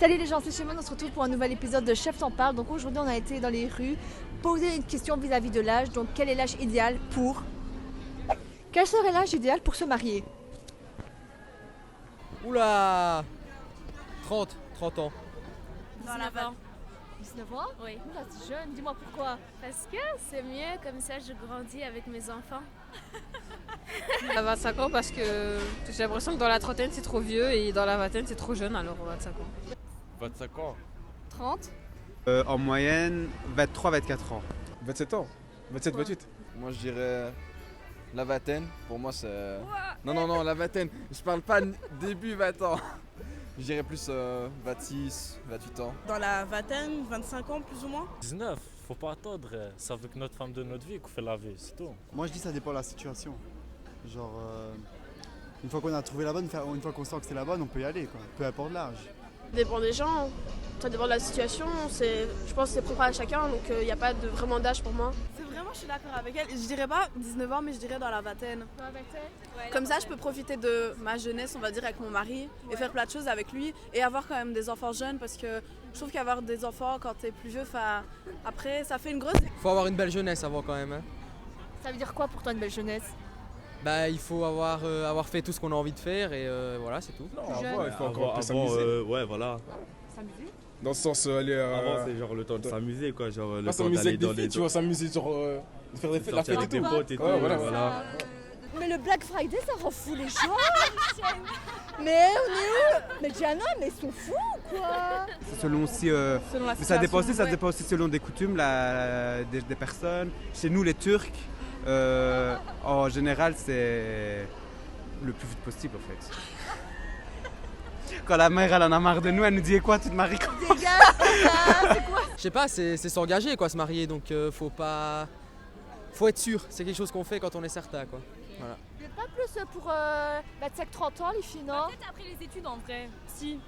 Salut les gens, c'est Shimon, on se retrouve pour un nouvel épisode de Chef t'en parle. Donc aujourd'hui on a été dans les rues poser une question vis-à-vis de l'âge. Donc quel est l'âge idéal pour... Quel serait l'âge idéal pour se marier? Oula 30 ans. Dans la vente. 19 ans? Oui. Oula, c'est jeune, dis-moi pourquoi? Parce que c'est mieux, comme ça je grandis avec mes enfants. À 25 ans parce que j'ai l'impression que dans la trentaine c'est trop vieux et dans la vingtaine c'est trop jeune, alors 25 ans. 25 ans. 30? En moyenne, 23-24 ans. 27 ans. 27-28. Moi je dirais la vingtaine. Pour moi c'est... Non, la vingtaine. Je parle pas début 20 ans. Je dirais plus 26, 28 ans. Dans la vingtaine, 25 ans plus ou moins. 19, faut pas attendre. C'est avec notre femme de notre vie qu'on fait la vie, c'est tout. Moi je dis ça dépend de la situation. Genre, une fois qu'on a trouvé la bonne, une fois qu'on sent que c'est la bonne, on peut y aller, quoi. Peu importe l'âge. Ça dépend des gens, ça dépend de la situation. Je pense que c'est propre à chacun, donc il n'y a pas vraiment d'âge pour moi. C'est vraiment, je suis d'accord avec elle. Je dirais pas 19 ans, mais je dirais dans la vingtaine. Dans la vingtaine? Ouais, Comme ça, je peux profiter de ma jeunesse, on va dire, avec mon mari et faire plein de choses avec lui et avoir quand même des enfants jeunes parce que je trouve qu'avoir des enfants quand t'es plus vieux, après, ça fait une grosse... Faut avoir une belle jeunesse avant quand même. Hein. Ça veut dire quoi pour toi une belle jeunesse? Bah il faut avoir fait tout ce qu'on a envie de faire et voilà c'est tout. Non, avant, il faut encore un peu s'amuser. Ouais, voilà. S'amuser? Dans le sens, aller... Avant, c'est genre le temps de s'amuser, quoi. Genre, le pas temps s'amuser d'aller avec des dans filles, les... tu vois, s'amuser, genre... de faire des fêtes, la sortir fête avec et tes tout. potes et tout, Ouais, voilà. voilà. Mais le Black Friday ça rend fou les gens. Mais on est où? Mais Diana, mais ils sont fous ou quoi? C'est selon aussi. Selon la Mais ça dépend aussi, situation, ça dépend aussi selon des coutumes, des personnes. Chez nous, les Turcs, en général, c'est le plus vite possible en fait. Quand la mère elle en a marre de nous, elle nous dit quoi, tu te maries quand? Je sais pas, c'est s'engager quoi, se marier, donc faut être sûr, c'est quelque chose qu'on fait quand on est certain quoi. Voilà. Vous n'êtes pas plus pour 25-30 ans les filles, non? Peut-être après les études en vrai, si.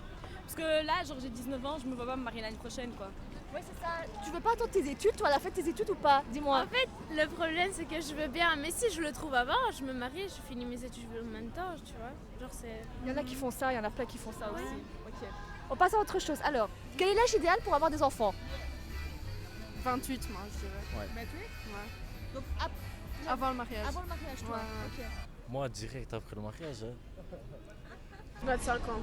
Parce que là, genre j'ai 19 ans, je me vois pas me marier l'année prochaine quoi. Ouais c'est ça. Tu veux pas attendre tes études, toi, à la fin de tes études ou pas? Dis-moi. En fait, le problème c'est que je veux bien, mais si je le trouve avant, je me marie, je finis mes études en même temps, tu vois. Genre c'est... Il y en a qui font ça, il y en a plein qui font ça Ouais. aussi. Ok. On passe à autre chose. Alors, quel est l'âge idéal pour avoir des enfants? 28, moi, je dirais. 28? Ouais. Donc Avant le mariage. avant le mariage, toi. Ouais. Ok. Moi, direct après le mariage. 25 ans,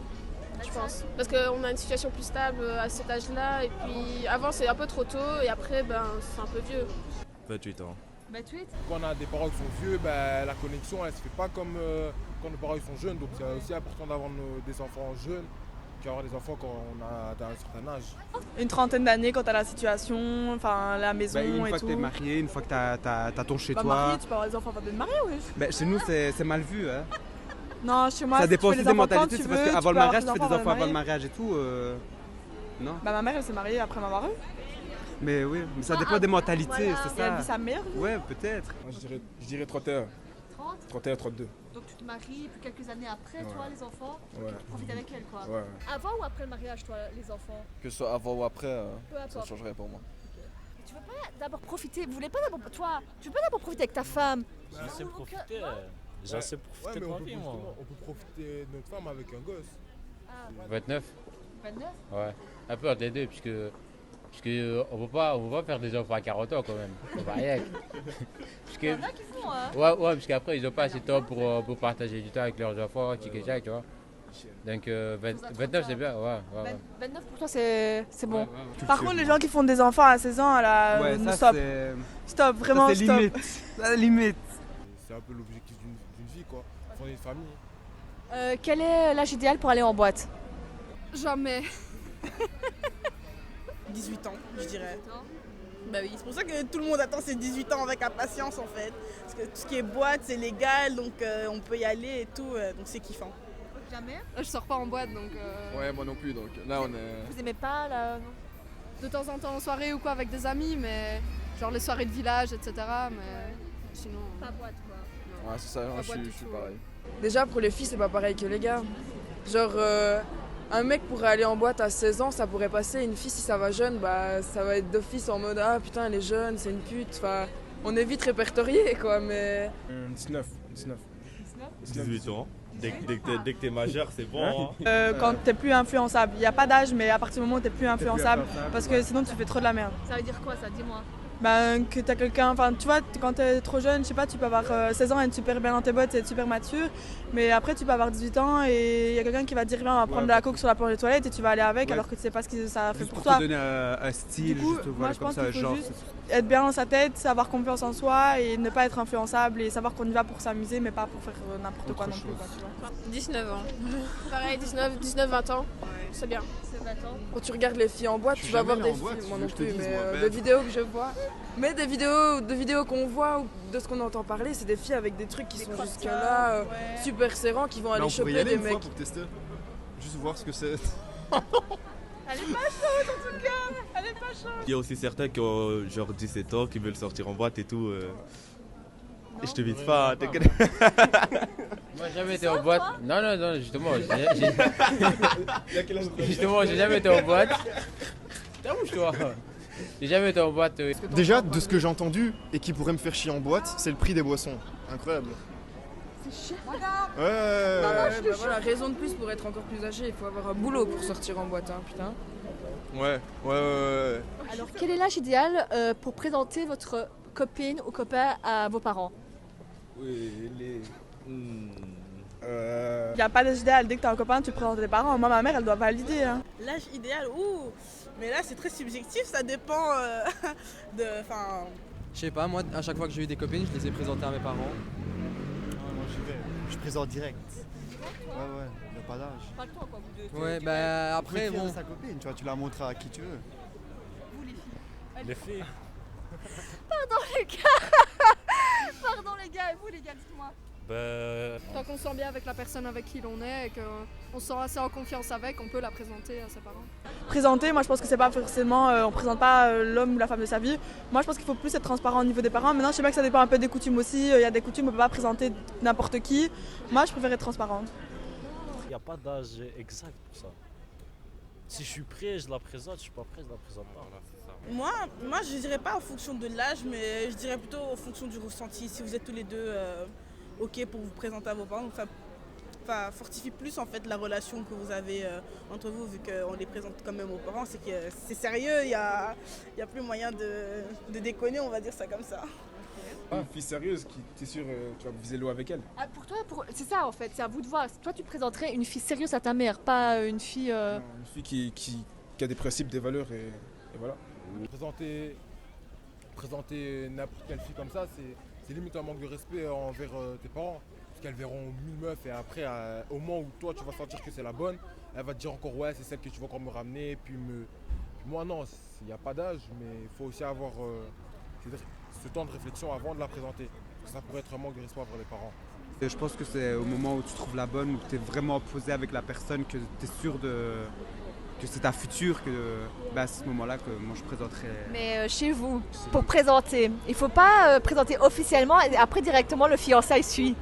je pense. Parce qu'on a une situation plus stable à cet âge-là, et puis avant c'est un peu trop tôt, et après c'est un peu vieux. 28 ans. 28? Quand on a des parents qui sont vieux, ben, la connexion, elle se fait pas comme quand nos parents ils sont jeunes. Donc c'est aussi important d'avoir des enfants jeunes qu'avoir des enfants quand on a atteint un certain âge. Une trentaine d'années quand t'as la situation, enfin la maison Une et fois tout. que t'es marié, une fois que t'as ton chez toi. Marié, tu peux avoir des enfants avant d'être marié, oui. Chez nous, c'est mal vu. Hein. Non, chez moi, Ça tu dépend fais aussi les des enfants quand mentalités, tu c'est parce veux, qu'avant tu le peux avoir mariage, tes tu fais des avant enfants avant le mariage. mariage et tout. Non? Bah ma mère elle s'est mariée après m'avoir eu. Mais oui, mais ça dépend des mentalités, voilà. c'est Et elle ça. vit sa meilleure vie. Ouais, peut-être. Moi, je dirais 31. 30? 31, 32. Donc tu te maries, puis quelques années après, Ouais. toi, les enfants, Ouais. tu profites avec elle, quoi. Ouais. Avant ou après le mariage, toi, les enfants? Que ce soit avant ou après, Peu ça importe. changerait pour moi. Et tu veux pas d'abord profiter, vous voulez pas d'abord, toi, tu veux pas d'abord profiter avec ta femme? J'en sais profiter. J'en sais profiter Ouais, de mais ma on peut, vie, moi. on peut profiter de notre femme avec un gosse. Ah, 29, 29? ouais. Un peu entre les deux, puisque on peut pas faire des enfants à 40 ans quand même. C'est pas rien. Il y en a qui font, hein? Ouais, parce qu'après ils ont pas assez de temps pour partager du temps avec leurs enfants, tu vois. Donc 29 c'est bien, ouais. 29 pour toi, c'est bon. Ouais. Par contre les gens qui font des enfants à 16 ans, là, Ouais, ça stop. c'est. Stop, vraiment Ça, c'est stop. limite. Ça, limite. C'est un peu l'objectif d'une vie, quoi. Fonder une famille. Quel est l'âge idéal pour aller en boîte? Jamais. 18 ans, je dirais. Bah oui, c'est pour ça que tout le monde attend ses 18 ans avec impatience en fait. Parce que tout ce qui est boîte, c'est légal, donc on peut y aller et tout, donc c'est kiffant. Jamais? Je sors pas en boîte, donc Ouais, moi non plus, donc là on est... Vous aimez pas, là? Non? de temps en temps en soirée ou quoi avec des amis, mais genre les soirées de village, etc. Mais sinon... Pas boîte, quoi. Ouais, c'est ça, moi, Pas je boîte suis du tout, pareil. Déjà pour les filles c'est pas pareil que les gars. Genre un mec pourrait aller en boîte à 16 ans, ça pourrait passer. Une fille si ça va jeune, bah ça va être d'office en mode ah putain elle est jeune, c'est une pute. Enfin, on est vite répertorié quoi mais... 19. 18 ans. Dès que t'es majeur, c'est bon. Hein. Quand t'es plus influençable. Il n'y a pas d'âge, mais à partir du moment où t'es plus influençable, parce que sinon tu fais trop de la merde. Ça veut dire quoi ça? Dis-moi. Que t'as quelqu'un, enfin tu vois, quand t'es trop jeune, je sais pas, tu peux avoir 16 ans et être super bien dans tes bottes et être super mature, mais après tu peux avoir 18 ans et il y a quelqu'un qui va te dire viens on va prendre de la coke sur la planche des toilettes et tu vas aller avec alors que tu sais pas ce que ça fait Juste pour pour toi. te donner un style, Du coup, juste moi voilà, je comme pense ça, qu'il faut genre. juste être bien dans sa tête, avoir confiance en soi et ne pas être influençable et savoir qu'on y va pour s'amuser mais pas pour faire n'importe quoi non plus. Quoi, tu vois. 19 ans. Pareil, 19-20 ans, c'est bien. Quand tu regardes les filles en boîte, Je tu suis vas jamais voir des en boîte, filles, moi tu non veux que je te plus, dise, mais moi, des bête. vidéos que je vois. Mais des vidéos qu'on voit ou de ce qu'on entend parler, c'est des filles avec des trucs qui sont jusque là super serrants, qui vont Là, aller on pourrait y choper aller des une fois mecs. pour tester. Juste voir ce que c'est. Elle est pas chaude en tout cas, elle est pas chaude. Il y a aussi certains qui ont genre 17 ans, qui veulent sortir en boîte et tout. Et je te vite pas, t'inquiète. Moi, j'ai jamais été en boîte. Non, justement. Justement, j'ai jamais été en boîte. Bouge-toi. J'ai jamais été en boîte. Déjà, de ce que j'ai entendu, et qui pourrait me faire chier en boîte, c'est le prix des boissons. Incroyable. C'est cher. Ouais. Voilà, raison de plus pour être encore plus âgé, il faut avoir un boulot pour sortir en boîte, hein, putain. Ouais. Alors quel est l'âge idéal pour présenter votre copine ou copain à vos parents? Oui, Il n'y a pas d'âge idéal, dès que t'as un copain, tu le présentes à tes parents. Moi, ma mère, elle doit valider. Hein. L'âge idéal, mais là c'est très subjectif, ça dépend de. Je sais pas, moi à chaque fois que j'ai eu des copines, je les ai présentées à mes parents. Moi j'y vais. Je présente direct. Ouais, il n'y a pas d'âge. Pas le temps quoi, vous deux. Ouais, bah Tu peux après te fier bon. à sa copine, tu vois, tu la montres à qui tu veux. Vous les filles. Les filles. Pardon les gars. Pardon les gars, et vous les gars, dites-moi. Tant qu'on se sent bien avec la personne avec qui l'on est et qu'on se sent assez en confiance avec, on peut la présenter à ses parents. Présenter, moi je pense que c'est pas forcément, on présente pas l'homme ou la femme de sa vie. Moi je pense qu'il faut plus être transparent au niveau des parents. Maintenant je sais pas que ça dépend un peu des coutumes aussi, il y a des coutumes, on peut pas présenter n'importe qui. Moi je préfère être transparente. Il n'y a pas d'âge exact pour ça. Si je suis prêt, je la présente. Si je suis pas prêt, je la présente pas. Moi je dirais pas en fonction de l'âge, mais je dirais plutôt en fonction du ressenti. Si vous êtes tous les deux ok pour vous présenter à vos parents, ça fortifie plus en fait la relation que vous avez entre vous, vu qu'on les présente quand même aux parents, c'est que c'est sérieux, il y a plus moyen de déconner, on va dire ça comme ça. Une fille sérieuse, t'es sûr, tu vas viser l'eau avec elle. Ah, pour toi, c'est ça en fait, c'est à vous de voir. Toi tu présenterais une fille sérieuse à ta mère, pas une fille... Non, une fille qui a des principes, des valeurs et voilà. Présenter n'importe quelle fille comme ça, c'est limite un manque de respect envers tes parents. Parce qu'elles verront 1000 meufs et après, au moment où toi tu vas sentir que c'est la bonne, elle va te dire encore ouais, c'est celle que tu vas encore me ramener. Puis moi non, il n'y a pas d'âge, mais il faut aussi avoir ce temps de réflexion avant de la présenter. Parce que ça pourrait être un manque de respect envers les parents. Et je pense que c'est au moment où tu trouves la bonne, où tu es vraiment posé avec la personne, que tu es sûr que c'est ta future, que à ce moment-là que moi je présenterai. Mais chez vous, pour présenter, il faut pas présenter officiellement et après directement le fiançailles suit.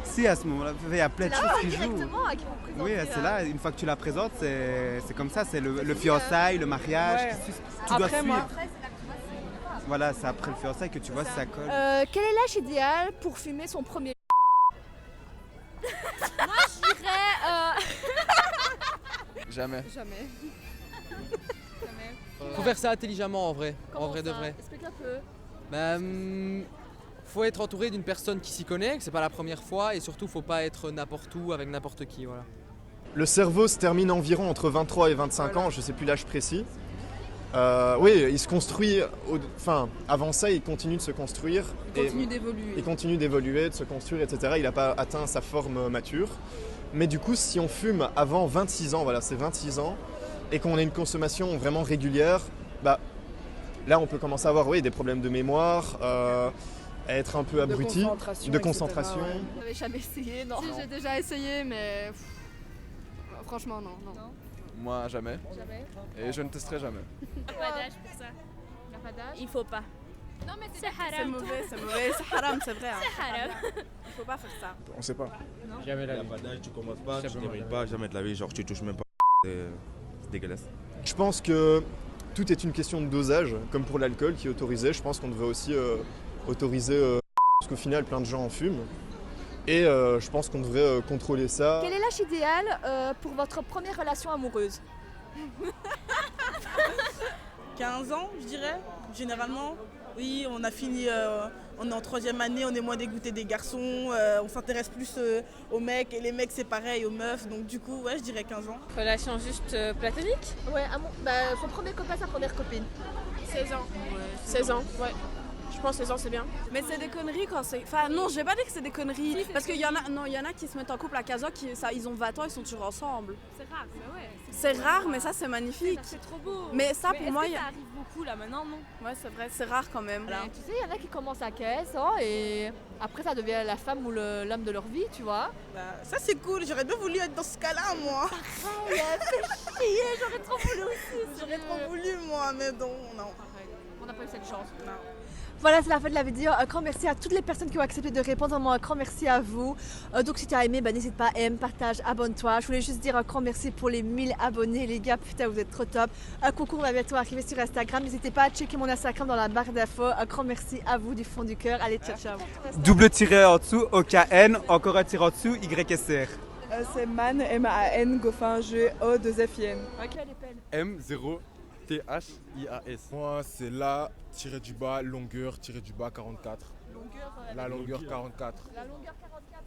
Si, à ce moment-là, il y a plein de choses qui jouent. Directement à qui vous présentez. Oui, c'est là, une fois que tu la présentes, c'est comme ça, c'est le fiançailles, le mariage, Ouais. tu dois Après, suivre. moi- Voilà, c'est après le fiançailles que tu vois si ça colle. Quel est l'âge idéal pour fumer son premier? Moi, je dirais. Jamais. Jamais. Faut faire ça intelligemment en vrai, Comment de ça vrai. Explique un peu. Faut être entouré d'une personne qui s'y connaît, que c'est pas la première fois, et surtout faut pas être n'importe où avec n'importe qui, voilà. Le cerveau se termine environ entre 23 et 25 ans, je sais plus l'âge précis. Oui, il se construit, avant ça, il continue de se construire. Il continue d'évoluer. Il continue d'évoluer, de se construire, etc. Il n'a pas atteint sa forme mature. Mais du coup, si on fume avant 26 ans, voilà, c'est 26 ans, et qu'on a une consommation vraiment régulière, là, on peut commencer à avoir des problèmes de mémoire, à être un peu abruti, de concentration. Vous n'avez jamais essayé, non? Si, j'ai déjà essayé, mais franchement, non. Moi, jamais. Jamais. Et je ne testerai jamais. Il n'y a pas d'âge pour ça. Il n'y a pas d'âge. Il faut pas. Non mais c'est haram. C'est mauvais, c'est haram, c'est vrai. C'est haram. Il faut pas faire ça. On sait pas. Jamais Il la n'y a vie. pas d'âge, tu commences pas, tu Simplement. termines pas, jamais de la vie, genre tu touches même pas. C'est dégueulasse. Je pense que tout est une question de dosage, comme pour l'alcool qui est autorisé. Je pense qu'on devrait aussi autoriser, parce qu'au final, plein de gens en fument. Et je pense qu'on devrait contrôler ça. Quel est l'âge idéal pour votre première relation amoureuse? 15 ans, je dirais, généralement. Oui, on a fini, on est en 3e année, on est moins dégoûté des garçons, on s'intéresse plus aux mecs, et les mecs c'est pareil, aux meufs, donc du coup, ouais, je dirais 15 ans. Relation juste platonique? Ouais, son premier copain, sa première copine. 16 ans. 16 ans, ouais. Je pense 16 ans c'est bien. Mais c'est des conneries quand c'est... Enfin non, je vais pas dire que c'est des conneries. Si, parce qu'il y en a qui se mettent en couple à 15 ans, ils ont 20 ans, ils sont toujours ensemble. C'est rare, mais ouais. C'est rare, mais ça c'est magnifique. C'est trop beau. Mais ça pour moi... ça arrive beaucoup là maintenant, non? Ouais, c'est vrai, c'est rare quand même. Mais tu sais, il y en a qui commencent à 15 ans et après ça devient la femme ou l'homme de leur vie, tu vois. Ça c'est cool, j'aurais bien voulu être dans ce cas-là moi. Pareil, fait chier, j'aurais trop voulu aussi. J'aurais trop voulu moi, mais non. On n'a pas eu cette chance. Non. Voilà, c'est la fin de la vidéo. Un grand merci à toutes les personnes qui ont accepté de répondre. Vraiment un grand merci à vous. Donc si tu as aimé, n'hésite pas, aime, partage, abonne-toi. Je voulais juste dire un grand merci pour les 1000 abonnés, les gars. Putain, vous êtes trop top. Un concours va bientôt arriver sur Instagram. N'hésitez pas à checker mon Instagram dans la barre d'infos. Un grand merci à vous du fond du cœur. Allez, ciao, ciao. Double tiré en dessous, OKN, encore un tiré en dessous, YSR. C'est Man, M-A-N, Goffin, G-O-2-F-I-N. M0 THIAS. Moi, c'est là, tiré du bas, longueur, tiré du bas 44. Longueur, la longueur 44. La longueur 44.